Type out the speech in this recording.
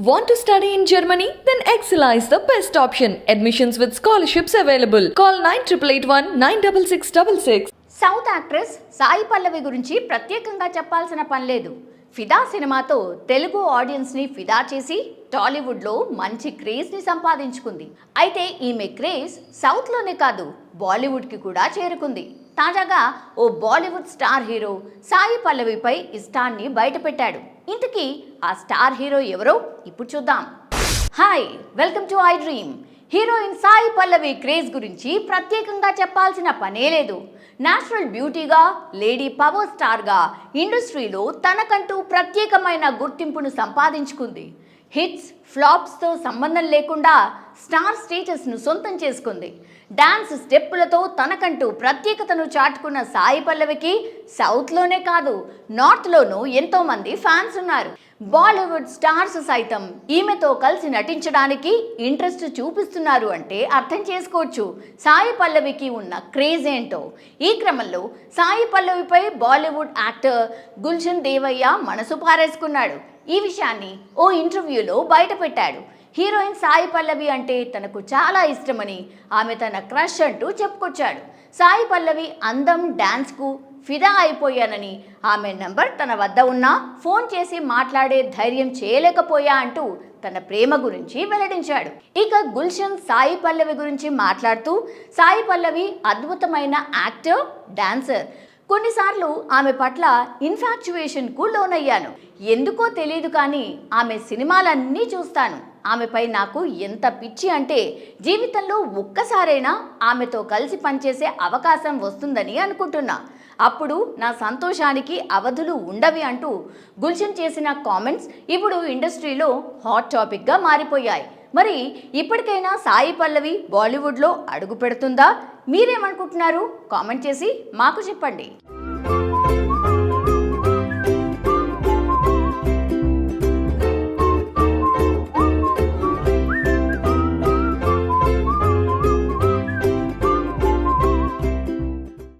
Want to study in Germany? Then Excella is the best option. Admissions with scholarships available. Call 9881 96666. South actress Sai Pallavi గురించి ప్రత్యేకంగా చెప్పాల్సిన పని లేదు. ఫిదా సినిమాతో తెలుగు ఆడియన్స్ని ఫిదా చేసి టాలీవుడ్లో మంచి క్రేజ్ని సంపాదించుకుంది. అయితే ఈమె క్రేజ్ సౌత్లోనే కాదు బాలీవుడ్కి కూడా చేరుకుంది. తాజాగా ఓ బాలీవుడ్ స్టార్ హీరో సాయి పల్లవిపై ఇష్టాన్ని బయటపెట్టాడు. ఇంతకీ ఆ స్టార్ హీరో ఎవరో ఇప్పుడు చూద్దాం. Hi, welcome to I dream. Heroine Sai Pallavi craze గురించి ప్రత్యేకంగా చెప్పాల్సిన పనే లేదు. నేచురల్ బ్యూటీగా, లేడీ పవర్ స్టార్గా ఇండస్ట్రీలో తనకంటూ ప్రత్యేకమైన గుర్తింపును సంపాదించుకుంది. హిట్స్, ఫ్లాప్స్తో సంబంధం లేకుండా స్టార్ స్టేటస్ను సొంతం చేసుకుంది. డాన్స్ స్టెప్పులతో తనకంటూ ప్రత్యేకతను చాటుకున్న సాయి పల్లవికి సౌత్లోనే కాదు నార్త్లోనూ ఎంతోమంది ఫ్యాన్స్ ఉన్నారు. బాలీవుడ్ స్టార్స్ సైతం ఈమెతో కలిసి నటించడానికి ఇంట్రెస్ట్ చూపిస్తున్నారు అంటే అర్థం చేసుకోవచ్చు సాయి పల్లవికి ఉన్న క్రేజ్ ఏంటో. ఈ క్రమంలో సాయి పల్లవిపై బాలీవుడ్ యాక్టర్ గుల్షన్ దేవయ్య మనసు పారేసుకున్నాడు. ఈ విషయాన్ని ఓ ఇంటర్వ్యూలో బయటపెట్టాడు. హీరోయిన్ సాయి పల్లవి అంటే తనకు చాలా ఇష్టమని, ఆమె తన క్రష్ అంటూ చెప్పుకొచ్చాడు. సాయి పల్లవి అందం, డాన్స్కు ఫిదా అయిపోయానని, ఆమె నంబర్ తన వద్ద ఉన్నా ఫోన్ చేసి మాట్లాడే ధైర్యం చేయలేకపోయా అంటూ తన ప్రేమ గురించి వెల్లడించాడు. ఇక గుల్షన్ సాయి పల్లవి గురించి మాట్లాడుతూ, సాయి పల్లవి అద్భుతమైన యాక్టర్, డాన్సర్. కొన్నిసార్లు ఆమె పట్ల ఇన్ఫాక్చువేషన్కు లోనయ్యాను. ఎందుకో తెలియదు కానీ ఆమె సినిమాలన్నీ చూస్తాను. ఆమెపై నాకు ఎంత పిచ్చి అంటే జీవితంలో ఒక్కసారైనా ఆమెతో కలిసి పనిచేసే అవకాశం వస్తుందని అనుకుంటున్నా. అప్పుడు నా సంతోషానికి అవధులు ఉండవి అంటూ గుల్షన్ చేసిన కామెంట్స్ ఇప్పుడు ఇండస్ట్రీలో హాట్ టాపిక్గా మారిపోయాయి. మరి ఇప్పటికైనా సాయి పల్లవి బాలీవుడ్లో అడుగు పెడుతుందా? మీరేమనుకుంటున్నారు? కామెంట్ చేసి మాకు చెప్పండి.